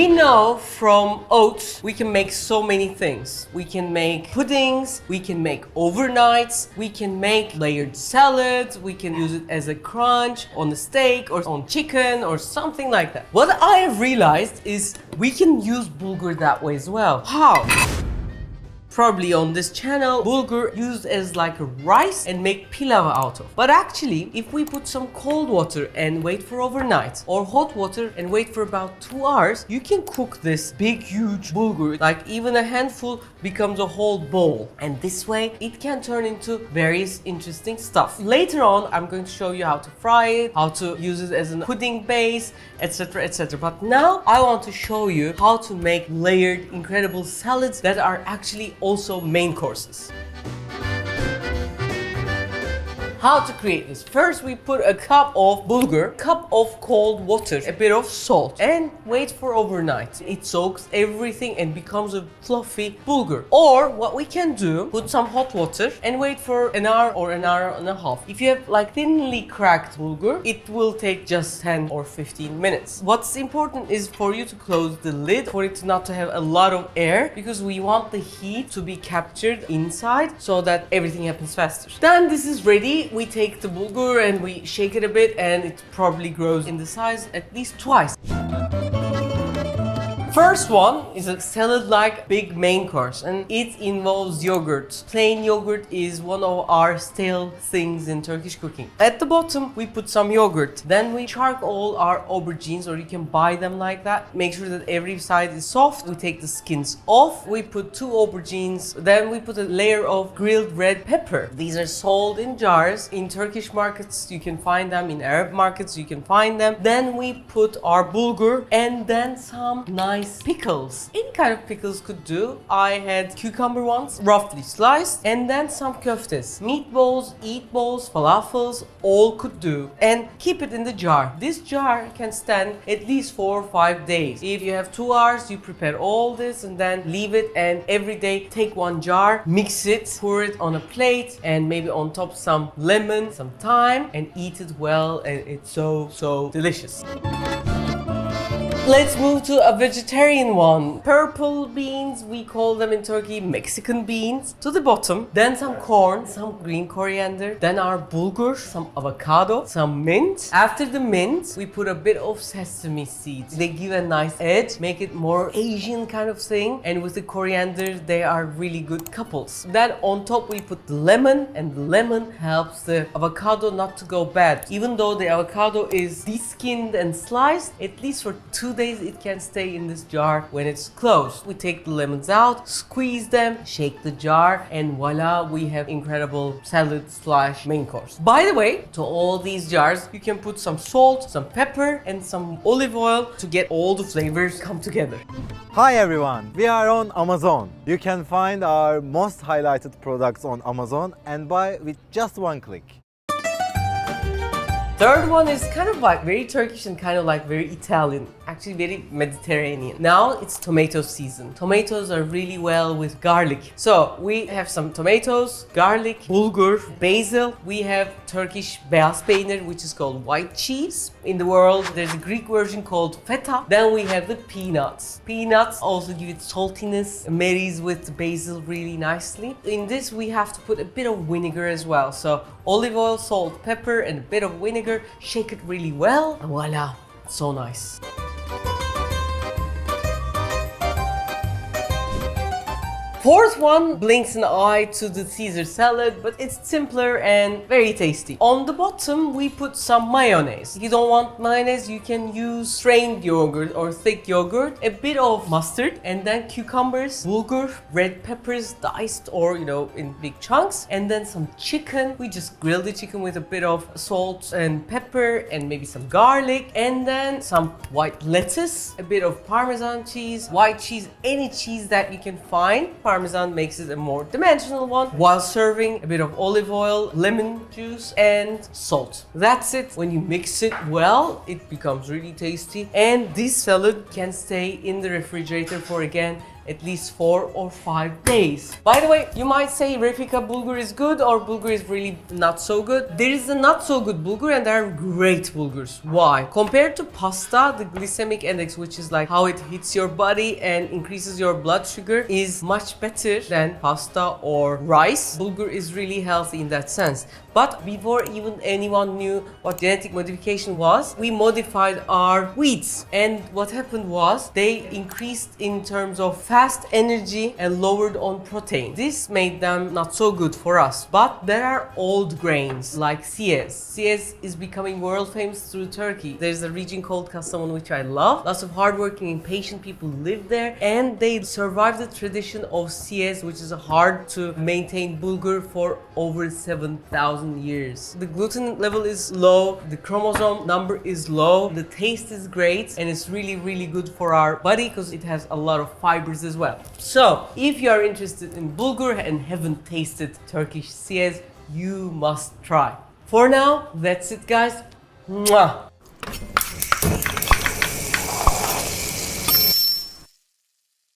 We know from oats we can make so many things. We can make puddings, we can make overnights, we can make layered salads, we can use it as a crunch on a steak or on chicken or something like that. What I have realized is we can use bulgur that way as well. How? Probably on this channel, bulgur used as like a rice and make pilav out of. But actually, if we put some cold water and wait for overnight, or hot water and wait for about 2 hours, you can cook this big, huge bulgur. Like even a handful becomes a whole bowl. And this way, it can turn into various interesting stuff. Later on, I'm going to show you how to fry it, how to use it as a pudding base, etc, etc. But now, I want to show you how to make layered, incredible salads that are actually also main courses. How to create this? First, we put a cup of bulgur, cup of cold water, a bit of salt, and wait for overnight. It soaks everything and becomes a fluffy bulgur. Or what we can do, put some hot water and wait for an hour or an hour and a half. If you have like thinly cracked bulgur, it will take just 10 or 15 minutes. What's important is for you to close the lid, for it not to have a lot of air, because we want the heat to be captured inside so that everything happens faster. Then this is ready. We take the bulgur and we shake it a bit, and it probably grows in the size at least twice. First one is a salad-like big main course, and it involves yogurt. Plain yogurt is one of our stale things in Turkish cooking. At the bottom, we put some yogurt. Then we charcoal our aubergines, or you can buy them like that. Make sure that every side is soft. We take the skins off. We put 2 aubergines. Then we put a layer of grilled red pepper. These are sold in jars. In Turkish markets, you can find them. In Arab markets, you can find them. Then we put our bulgur and then some nice pickles. Any kind of pickles could do. I had cucumber ones, roughly sliced, and then some köftes. Meatballs, eatballs, falafels, all could do. And keep it in the jar. This jar can stand at least 4 or 5 days. If you have 2 hours, you prepare all this and then leave it, and every day take 1 jar, mix it, pour it on a plate, and maybe on top some lemon, some thyme, and eat it well, and it's so delicious. Let's move to a vegetarian one. Purple beans, we call them in Turkey Mexican beans. To the bottom, then some corn, some green coriander, then our bulgur, some avocado, some mint. After the mint, we put a bit of sesame seeds. They give a nice edge, make it more Asian kind of thing. And with the coriander, they are really good couples. Then on top, we put the lemon, and the lemon helps the avocado not to go bad. Even though the avocado is de-skinned and sliced, at least for 2 days it can stay in this jar when it's closed. We take the lemons out, squeeze them, shake the jar, and voila, we have incredible salad slash main course. By the way, to all these jars, you can put some salt, some pepper, and some olive oil to get all the flavors come together. Hi everyone, we are on Amazon. You can find our most highlighted products on Amazon and buy with just 1 click. Third one is kind of like very Turkish and kind of like very Italian, actually very Mediterranean. Now it's tomato season. Tomatoes are really well with garlic. So we have some tomatoes, garlic, bulgur, basil. We have Turkish beyaz peynir, which is called white cheese. In the world, there's a Greek version called feta. Then we have the peanuts. Peanuts also give it saltiness, marries with the basil really nicely. In this, we have to put a bit of vinegar as well. So olive oil, salt, pepper, and a bit of vinegar. Shake it really well, and voila, so nice. Fourth one blinks an eye to the Caesar salad, but it's simpler and very tasty. On the bottom, we put some mayonnaise. If you don't want mayonnaise, you can use strained yogurt or thick yogurt, a bit of mustard, and then cucumbers, bulgur, red peppers diced or, in big chunks, and then some chicken. We just grill the chicken with a bit of salt and pepper and maybe some garlic, and then some white lettuce, a bit of Parmesan cheese, white cheese, any cheese that you can find. Parmesan makes it a more dimensional one. While serving, a bit of olive oil, lemon juice, and salt. That's it. When you mix it well, it becomes really tasty. And this salad can stay in the refrigerator for again at least 4 or 5 days. By the way, you might say Refika bulgur is good or bulgur is really not so good. There is a not so good bulgur and there are great bulgurs. Why? Compared to pasta, the glycemic index, which is like how it hits your body and increases your blood sugar, is much better than pasta or rice. Bulgur is really healthy in that sense. But before even anyone knew what genetic modification was, we modified our wheats. And what happened was they increased in terms of fast energy and lowered on protein. This made them not so good for us. But there are old grains like siyez. Siyez is becoming world famous through Turkey. There's a region called Kastamonu which I love. Lots of hardworking and patient people live there, and they survived the tradition of siyez, which is hard to maintain bulgur, for over 7,000 years. The gluten level is low, the chromosome number is low, the taste is great, and it's really good for our body because it has a lot of fibers as well. So if you are interested in bulgur and haven't tasted Turkish siyez, you must try. For now, that's it guys. Mwah!